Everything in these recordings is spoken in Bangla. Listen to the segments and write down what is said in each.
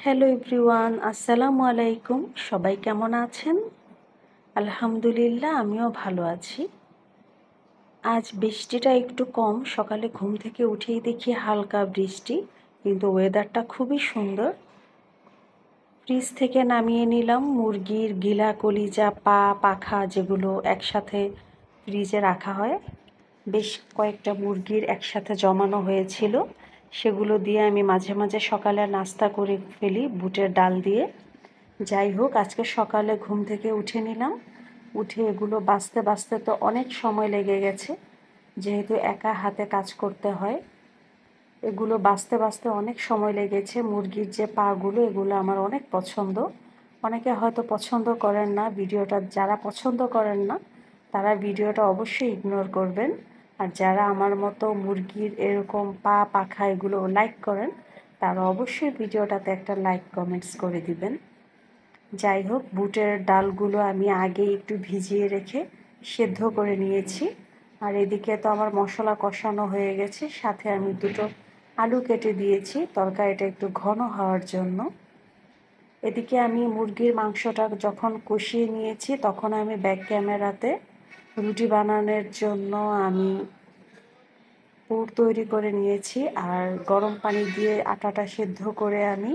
হ্যালো এভরিওয়ান, আসসালামু আলাইকুম। সবাই কেমন আছেন? আলহামদুলিল্লাহ, আমিও ভালো আছি। আজ বৃষ্টিটা একটু কম। সকালে ঘুম থেকে উঠেই দেখি হালকা বৃষ্টি, কিন্তু ওয়েদারটা খুবই সুন্দর। ফ্রিজ থেকে নামিয়ে নিলাম মুরগির গিলা, কলিজা, পা, পাখা, যেগুলো একসাথে ফ্রিজে রাখা হয়। বেশ কয়েকটা মুরগির একসাথে জমানো হয়েছিল, সেগুলো দিয়ে আমি মাঝে মাঝে সকালে নাস্তা করে ফেলি বুটের ডাল দিয়ে। যাই হোক, আজকে সকালে ঘুম থেকে উঠে নিলাম। উঠে এগুলো বাছতে বাছতে তো অনেক সময় লেগে গেছে, যেহেতু একা হাতে কাজ করতে হয়। এগুলো বাছতে বাছতে অনেক সময় লেগেছে। মুরগির যে পাগুলো, এগুলো আমার অনেক পছন্দ। অনেকে হয়তো পছন্দ করেন না ভিডিওটা। যারা পছন্দ করেন না তারা ভিডিওটা অবশ্যই ইগনোর করবেন। আর যারা আমার মতো মুরগির এরকম পা, পাখা এগুলো লাইক করেন, তারা অবশ্যই ভিডিওটাতে একটা লাইক কমেন্টস করে দিবেন। যাই হোক, বুটের ডালগুলো আমি আগে একটু ভিজিয়ে রেখে সেদ্ধ করে নিয়েছি। আর এদিকে তো আমার মশলা কষানো হয়ে গেছে, সাথে আমি দুটো আলু কেটে দিয়েছি তরকারিটা একটু ঘন হওয়ার জন্য। এদিকে আমি মুরগির মাংসটা যখন কষিয়ে নিয়েছি, তখন আমি ব্যাক ক্যামেরাতে রুটি বানানোর জন্য আমি পুর তৈরি করে নিয়েছি। আর গরম পানি দিয়ে আটাটা সেদ্ধ করে আমি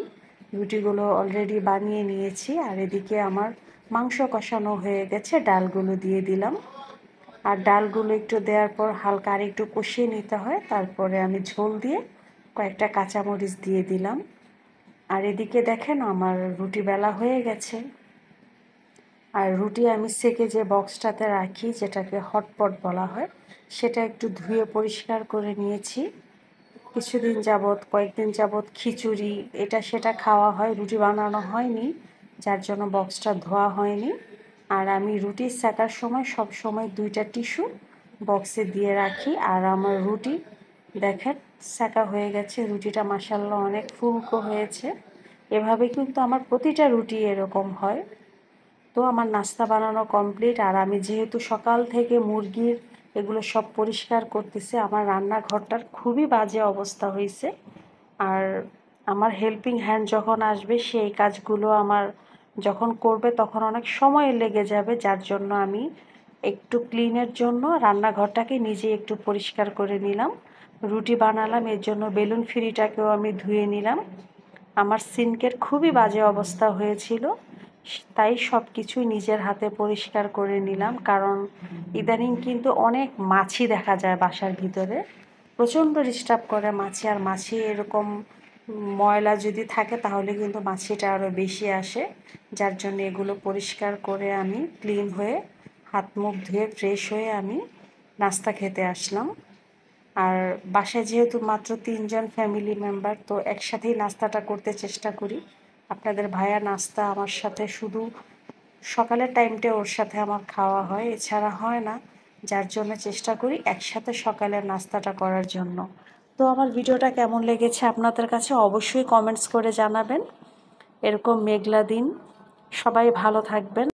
রুটিগুলো অলরেডি বানিয়ে নিয়েছি। আর এদিকে আমার মাংস কষানো হয়ে গেছে, ডালগুলো দিয়ে দিলাম। আর ডালগুলো একটু দেওয়ার পর হালকা আর একটু কষিয়ে নিতে হয়। তারপরে আমি ঝোল দিয়ে কয়েকটা কাঁচামরিচ দিয়ে দিলাম। আর এদিকে দেখেন আমার রুটি বেলা হয়ে গেছে। আর রুটি আমি সেকে যে বক্সটাতে রাখি, যেটাকে হটপট বলা হয়, সেটা একটু ধুয়ে পরিষ্কার করে নিয়েছি। কয়েকদিন যাবৎ খিচুড়ি এটা সেটা খাওয়া হয়, রুটি বানানো হয়নি, যার জন্য বক্সটা ধোয়া হয়নি। আর আমি রুটি সেকার সময় সব সময় 2টা টিস্যু বক্সে দিয়ে রাখি। আর আমার রুটি দেখেন সেকা হয়ে গেছে। রুটিটা মাশাআল্লাহ অনেক ফুলকো হয়েছে। এভাবে কিন্তু আমার প্রতিটা রুটি এরকম হয়। তো আমার নাস্তা বানানো কমপ্লিট। আর আমি যেহেতু সকাল থেকে মুরগির এগুলো সব পরিষ্কার করতেছি, আমার রান্নাঘরটার খুবই বাজে অবস্থা হয়েছে। আর আমার হেল্পিং হ্যান্ড যখন আসবে, সেই কাজগুলো আমার যখন করবে তখন অনেক সময় লেগে যাবে, যার জন্য আমি একটু ক্লিনের জন্য রান্নাঘরটাকে নিজে একটু পরিষ্কার করে নিলাম। রুটি বানালাম, এর জন্য বেলুন ফ্রিটাকেও আমি ধুয়ে নিলাম। আমার সিঙ্কের খুবই বাজে অবস্থা হয়েছিল, তাই সব কিছুই নিজের হাতে পরিষ্কার করে নিলাম। কারণ ইদানিং কিন্তু অনেক মাছি দেখা যায় বাসার ভিতরে, প্রচণ্ড ডিস্টার্ব করে মাছি। আর মাছি এরকম ময়লা যদি থাকে তাহলে কিন্তু মাছিটা আরও বেশি আসে, যার জন্য এগুলো পরিষ্কার করে আমি ক্লিন হয়ে হাত মুখ ধুয়ে ফ্রেশ হয়ে আমি নাস্তা খেতে আসলাম। আর বাসায় যেহেতু মাত্র 3জন ফ্যামিলি মেম্বার, তো একসাথেই নাস্তাটা করতে চেষ্টা করি। আপনাদের ভাইয়া নাস্তা আমার সাথে শুধু সকালের টাইমটা ওর সাথে আমার খাওয়া হয়, এছাড়া হয় না, যার জন্য চেষ্টা করি একসাথে সকালের নাস্তাটা করার জন্য। তো আমার ভিডিওটা কেমন লেগেছে আপনাদের কাছে অবশ্যই কমেন্টস করে জানাবেন। এরকম মেঘলা দিন, সবাই ভালো থাকবেন।